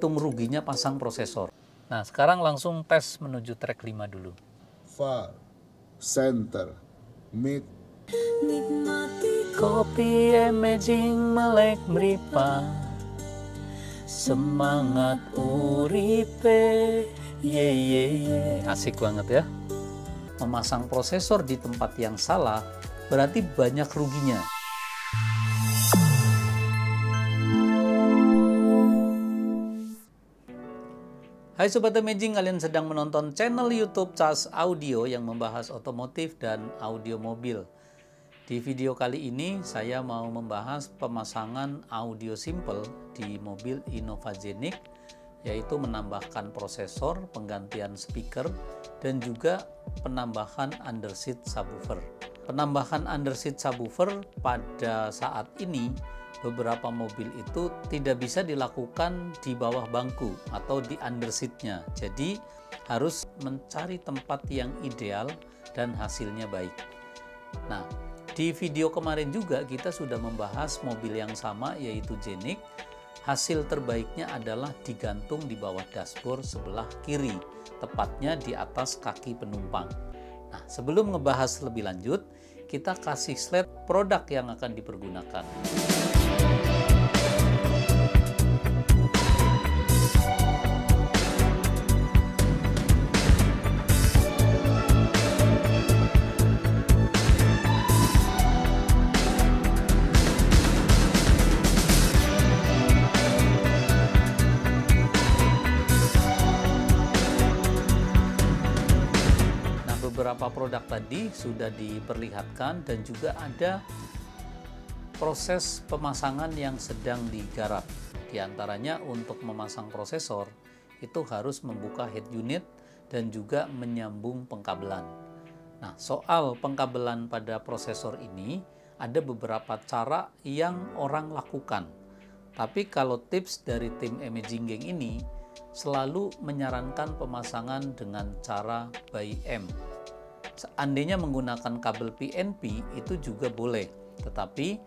hitung ruginya pasang prosesor. Nah, sekarang langsung tes menuju track 5 dulu. Far, center, mid. Nikmati kopi Imaging melek meripa, semangat uripe, ye ye ye. Asik banget ya. Memasang prosesor di tempat yang salah berarti banyak ruginya. Hai Sobat Imaging, kalian sedang menonton channel YouTube Cas Audio yang membahas otomotif dan audio mobil. Di video kali ini saya mau membahas pemasangan audio simple di mobil Innova Zenik, yaitu menambahkan prosesor, penggantian speaker, dan juga penambahan underseat subwoofer. Penambahan underseat subwoofer pada saat ini beberapa mobil itu tidak bisa dilakukan di bawah bangku atau di underseatnya. Jadi harus mencari tempat yang ideal dan hasilnya baik. Nah, di video kemarin juga kita sudah membahas mobil yang sama, yaitu Zenik. Hasil terbaiknya adalah digantung di bawah dashboard sebelah kiri, tepatnya di atas kaki penumpang. Nah, sebelum ngebahas lebih lanjut, kita kasih slide produk yang akan dipergunakan. Beberapa produk tadi sudah diperlihatkan dan juga ada proses pemasangan yang sedang digarap. Di antaranya untuk memasang prosesor itu harus membuka head unit dan juga menyambung pengkabelan. Nah, soal pengkabelan pada prosesor ini ada beberapa cara yang orang lakukan. Tapi kalau tips dari tim Imaging Gang ini selalu menyarankan pemasangan dengan cara by M. Seandainya menggunakan kabel PNP itu juga boleh, tetapi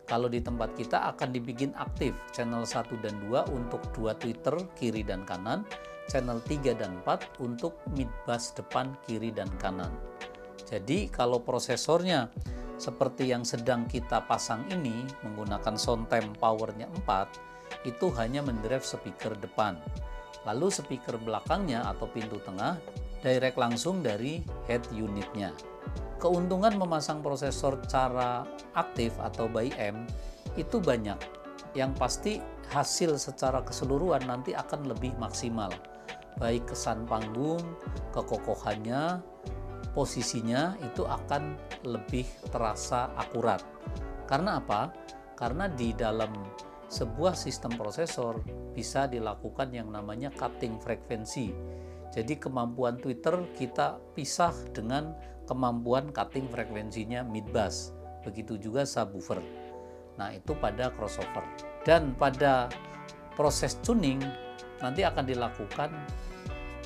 kalau di tempat kita akan dibikin aktif channel 1 dan 2 untuk dua tweeter kiri dan kanan, channel 3 dan 4 untuk mid bass depan kiri dan kanan. Jadi kalau prosesornya seperti yang sedang kita pasang ini menggunakan soundtem powernya 4, itu hanya mendrive speaker depan. Lalu speaker belakangnya atau pintu tengah direct langsung dari head unitnya. Keuntungan memasang prosesor cara aktif atau by M itu banyak. Yang pasti hasil secara keseluruhan nanti akan lebih maksimal. Baik kesan panggung, kekokohannya, posisinya itu akan lebih terasa akurat. Karena apa? Karena di dalam sebuah sistem prosesor bisa dilakukan yang namanya cutting frekuensi. Jadi kemampuan tweeter kita pisah dengan kemampuan cutting frekuensinya mid bass. Begitu juga subwoofer. Nah, itu pada crossover. Dan pada proses tuning nanti akan dilakukan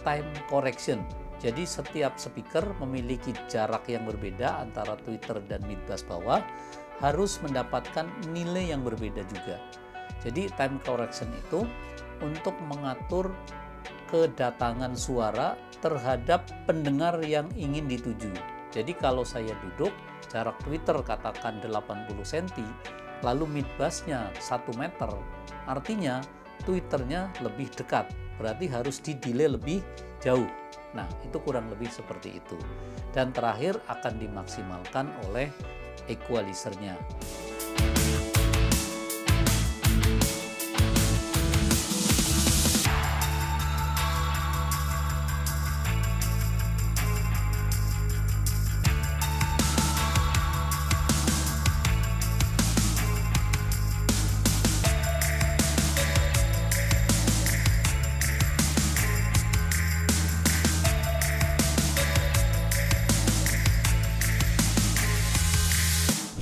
time correction. Jadi setiap speaker memiliki jarak yang berbeda antara tweeter dan mid bass bawah, harus mendapatkan nilai yang berbeda juga. Jadi time correction itu untuk mengatur kedatangan suara terhadap pendengar yang ingin dituju. Jadi kalau saya duduk, jarak tweeter katakan 80 cm, lalu mid bassnya 1 meter, artinya tweeternya lebih dekat, berarti harus di-delay lebih jauh. Nah, itu kurang lebih seperti itu. Dan terakhir akan dimaksimalkan oleh equalizernya.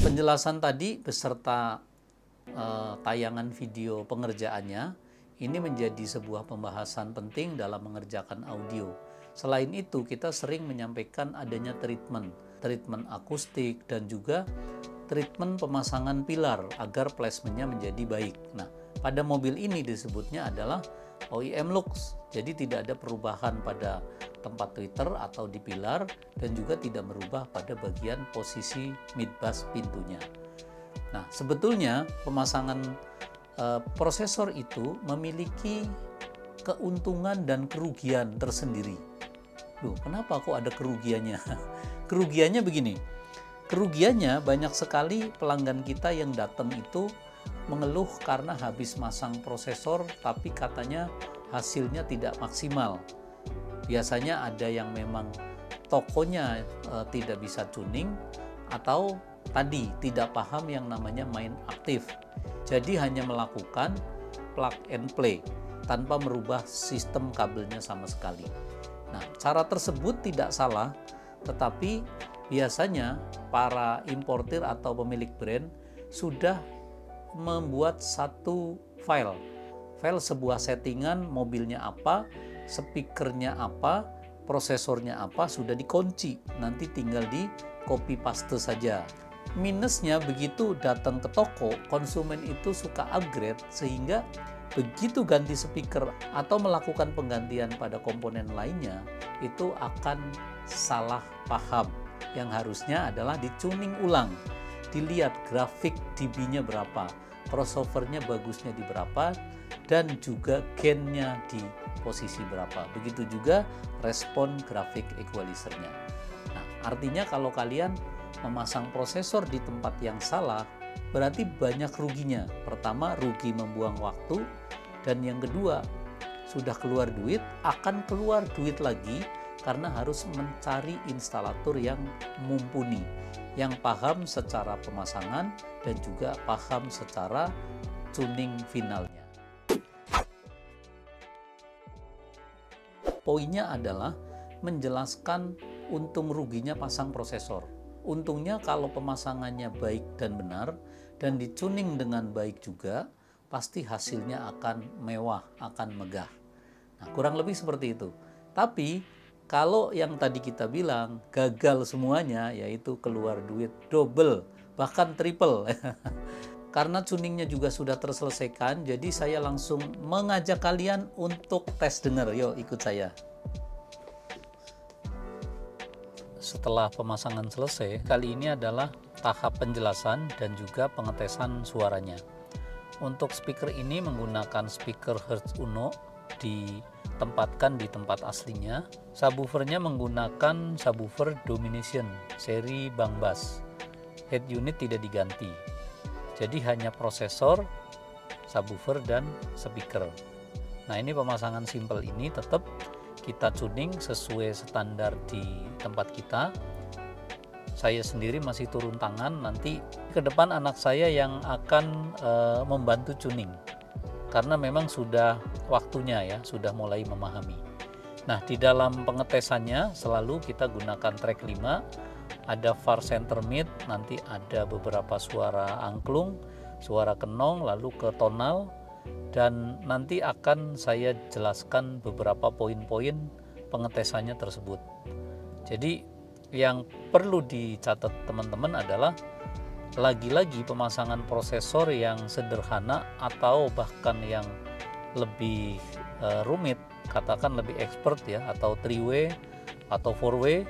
Penjelasan tadi beserta tayangan video pengerjaannya ini menjadi sebuah pembahasan penting dalam mengerjakan audio. Selain itu, kita sering menyampaikan adanya treatment akustik dan juga treatment pemasangan pilar agar placementnya menjadi baik. Nah, pada mobil ini disebutnya adalah OEM looks. Jadi tidak ada perubahan pada tempat tweeter atau di pilar, dan juga tidak merubah pada bagian posisi mid bus pintunya. Nah, sebetulnya pemasangan prosesor itu memiliki keuntungan dan kerugian tersendiri. Loh, kenapa kok ada kerugiannya? Kerugiannya begini. Kerugiannya banyak sekali pelanggan kita yang datang itu mengeluh karena habis masang prosesor tapi katanya hasilnya tidak maksimal. Biasanya ada yang memang tokonya tidak bisa tuning, atau tadi tidak paham yang namanya main aktif. Jadi hanya melakukan plug and play tanpa merubah sistem kabelnya sama sekali. Nah, cara tersebut tidak salah, tetapi biasanya para importir atau pemilik brand sudah membuat satu file sebuah settingan, mobilnya apa, speakernya apa, prosesornya apa, sudah dikunci, nanti tinggal di copy paste saja. Minusnya begitu datang ke toko, konsumen itu suka upgrade, sehingga begitu ganti speaker atau melakukan penggantian pada komponen lainnya, itu akan salah paham. Yang harusnya adalah di-tuning ulang, dilihat grafik dB-nya berapa, crossover-nya bagusnya di berapa, dan juga gain-nya di posisi berapa. Begitu juga respon grafik equalizer-nya. Nah, artinya kalau kalian memasang prosesor di tempat yang salah, berarti banyak ruginya. Pertama, rugi membuang waktu, dan yang kedua, sudah keluar duit, akan keluar duit lagi karena harus mencari instalator yang mumpuni, yang paham secara pemasangan dan juga paham secara tuning finalnya. Poinnya adalah menjelaskan untung ruginya pasang prosesor. Untungnya kalau pemasangannya baik dan benar dan dituning dengan baik juga, pasti hasilnya akan mewah, akan megah. Nah, kurang lebih seperti itu. Tapi kalau yang tadi kita bilang gagal semuanya, yaitu keluar duit double, bahkan triple. Karena tuningnya juga sudah terselesaikan, jadi saya langsung mengajak kalian untuk tes dengar. Yuk ikut saya. Setelah pemasangan selesai, kali ini adalah tahap penjelasan dan juga pengetesan suaranya. Untuk speaker ini menggunakan speaker Hertz Uno, ditempatkan di tempat aslinya. Subwoofernya menggunakan subwoofer Domination seri Bang Bass. Head unit tidak diganti. Jadi hanya prosesor, subwoofer, dan speaker. Nah, ini pemasangan simple ini tetap kita tuning sesuai standar di tempat kita. Saya sendiri masih turun tangan, nanti ke depan anak saya yang akan membantu tuning. Karena memang sudah waktunya ya, sudah mulai memahami. Nah, di dalam pengetesannya selalu kita gunakan track 5, ada far center mid, nanti ada beberapa suara angklung, suara kenong, lalu ke tonal, dan nanti akan saya jelaskan beberapa poin-poin pengetesannya tersebut. Jadi yang perlu dicatat teman-teman adalah lagi-lagi pemasangan prosesor yang sederhana atau bahkan yang lebih rumit, katakan lebih expert ya, atau 3-way atau 4-way,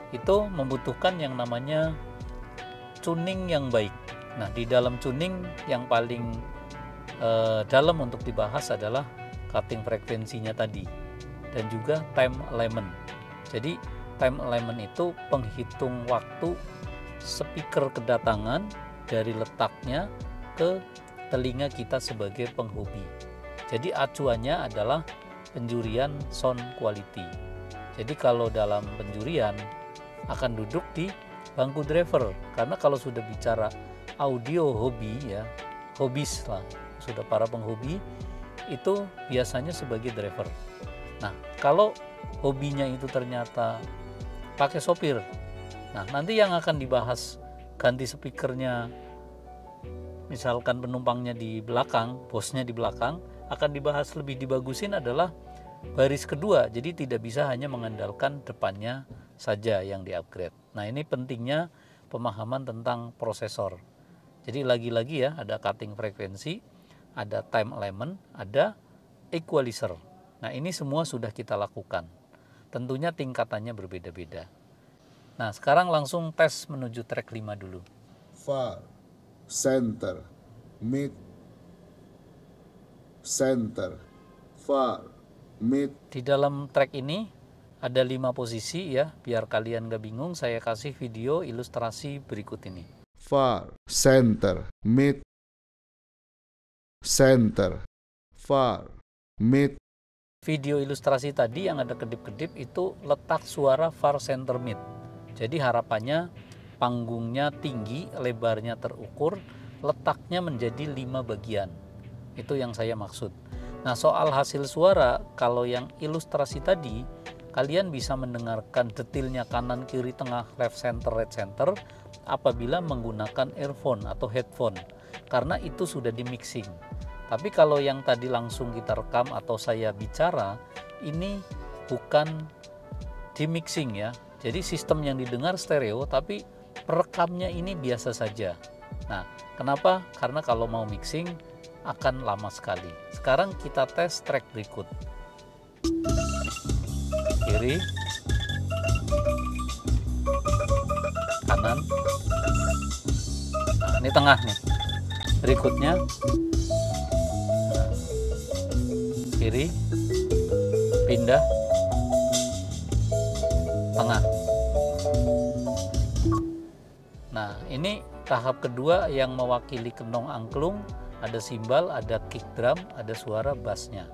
itu membutuhkan yang namanya tuning yang baik. Nah, di dalam tuning yang paling dalam untuk dibahas adalah cutting frekuensinya tadi, dan juga time alignment. Jadi time alignment itu penghitung waktu speaker kedatangan dari letaknya ke telinga kita sebagai penghobi. Jadi acuannya adalah penjurian sound quality. Jadi kalau dalam penjurian akan duduk di bangku driver, karena kalau sudah bicara audio hobi ya, hobis lah, sudah para penghobi itu biasanya sebagai driver. Nah, kalau hobinya itu ternyata pakai sopir, nah nanti yang akan dibahas ganti speakernya, misalkan penumpangnya di belakang, bosnya di belakang, akan dibahas lebih dibagusin adalah baris kedua. Jadi tidak bisa hanya mengandalkan depannya saja yang di-upgrade. Nah, ini pentingnya pemahaman tentang prosesor. Jadi lagi-lagi ya, ada cutting frekuensi, ada time alignment, ada equalizer. Nah, ini semua sudah kita lakukan. Tentunya tingkatannya berbeda-beda. Nah, sekarang langsung tes menuju track 5 dulu. far, center, mid, center, far, mid. Di dalam track ini ada 5 posisi ya, biar kalian gak bingung, saya kasih video ilustrasi berikut ini. Far, center, mid, center, far, mid. Video ilustrasi tadi yang ada kedip-kedip itu letak suara far center mid. Jadi harapannya panggungnya tinggi, lebarnya terukur, letaknya menjadi 5 bagian. Itu yang saya maksud. Nah, soal hasil suara, kalau yang ilustrasi tadi, kalian bisa mendengarkan detailnya kanan, kiri, tengah, left center, right center apabila menggunakan earphone atau headphone, karena itu sudah di mixing. Tapi kalau yang tadi langsung kita rekam atau saya bicara, ini bukan di mixing ya. Jadi sistem yang didengar stereo, tapi perekamnya ini biasa saja. Nah, kenapa? Karena kalau mau mixing akan lama sekali. Sekarang kita tes track berikut. Kiri, kanan, nah ini tengah nih. Berikutnya kiri, pindah, tengah. Nah, ini tahap kedua yang mewakili kenong angklung, ada simbal, ada kick drum, ada suara bassnya.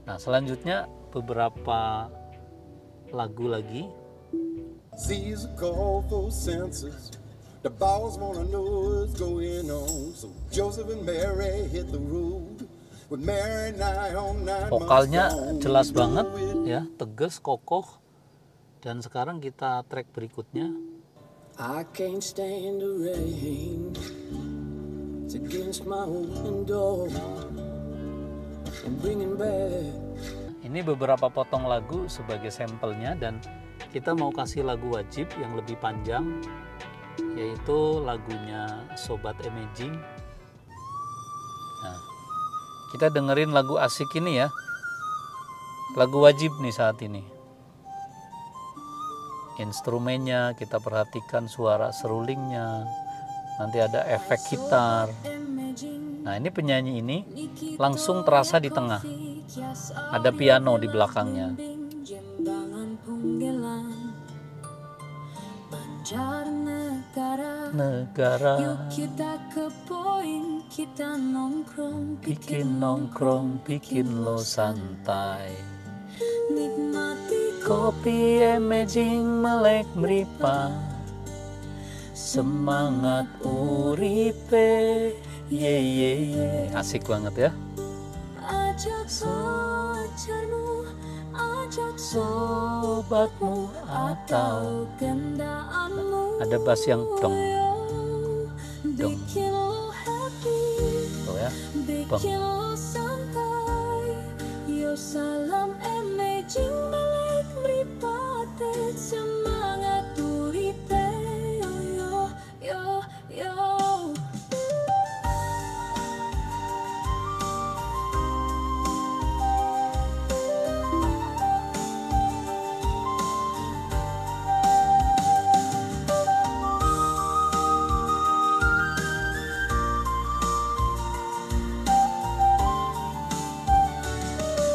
Nah, selanjutnya beberapa lagu lagi. C's a call for census. The boss wanna know what's going on. So Joseph and Mary hit the road. With Mary and I on 9 Vokalnya months long. jelas banget ya, tegas, kokoh. Dan sekarang kita track berikutnya. I can't stand the rain. It's against my window. I'm bringing back. Ini beberapa potong lagu sebagai sampelnya, dan kita mau kasih lagu wajib yang lebih panjang, yaitu lagunya Sobat Imaging. Nah, kita dengerin lagu asik ini ya, lagu wajib nih saat ini. Instrumennya kita perhatikan, suara serulingnya, nanti ada efek gitar. Nah, ini penyanyi ini langsung terasa di tengah, ada piano di belakangnya. Negara, yuk kita ke poin, kita nongkrong, bikin nongkrong, bikin lo santai. nikmati Kopi Imaging melek meripa, semangat uripe, ye ye ye. Asik banget ya. ajak pacarmu, ajak Sobatmu atau kendaanmu, ada bass yang dong, dong. bikin lo happy, Tuh ya, bang. bikin lo santai. Yo salam Imaging melek mripate, semangat uripe, yo yo yo yo.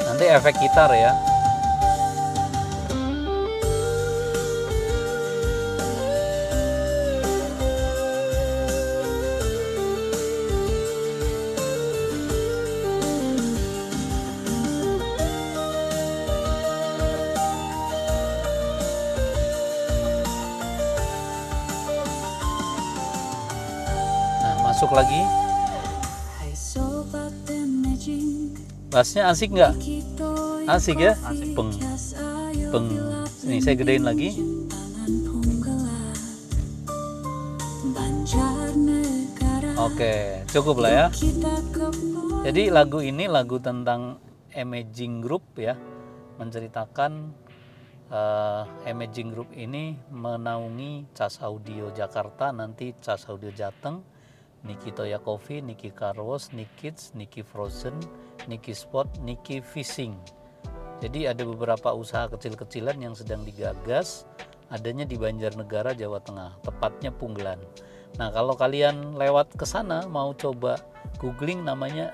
Nanti efek gitar ya. Nah, masuk lagi. Hai Sobat Imaging, Bassnya asik nggak? Asik ya? Peng, peng. Nih saya gedein lagi. Oke, cukup lah ya. Jadi lagu ini lagu tentang Imaging Group ya, menceritakan Imaging Group ini menaungi Cas Audio Jakarta, nanti Cas Audio Jateng, Niki Toya Coffee, Niki Car Wash, Nikids, Niki Frozen, Niki Spot, Niki Fishing. Jadi ada beberapa usaha kecil-kecilan yang sedang digagas, adanya di Banjarnegara, Jawa Tengah, tepatnya Punggelan. Nah, kalau kalian lewat ke sana mau coba googling namanya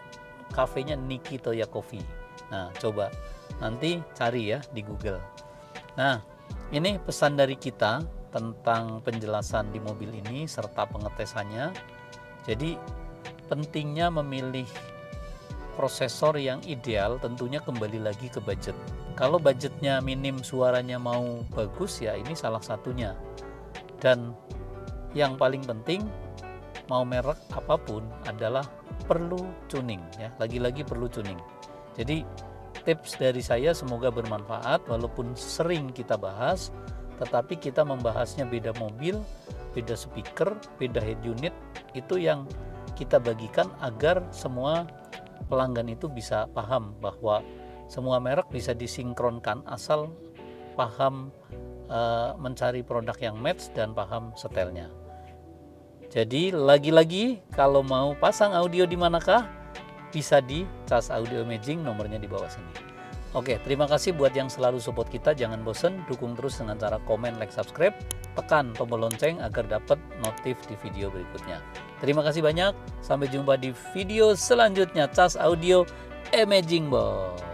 kafenya Niki Toya Coffee. Nah, coba nanti cari ya di Google. Nah, ini pesan dari kita tentang penjelasan di mobil ini serta pengetesannya. Jadi pentingnya memilih prosesor yang ideal tentunya kembali lagi ke budget. Kalau budgetnya minim, suaranya mau bagus, ya ini salah satunya. Dan yang paling penting, mau merek apapun adalah perlu tuning ya. Lagi-lagi perlu tuning. Jadi tips dari saya semoga bermanfaat, walaupun sering kita bahas, tetapi kita membahasnya beda mobil, beda speaker, beda head unit, itu yang kita bagikan agar semua pelanggan itu bisa paham bahwa semua merek bisa disinkronkan asal paham mencari produk yang match dan paham setelnya. Jadi lagi-lagi kalau mau pasang audio di manakah, bisa di Cas Audio Imaging, nomornya di bawah sini. Oke, terima kasih buat yang selalu support kita. Jangan bosen, dukung terus dengan cara komen, like, subscribe, tekan tombol lonceng agar dapat notif di video berikutnya. Terima kasih banyak, sampai jumpa di video selanjutnya. Cas Audio Imaging, Bos.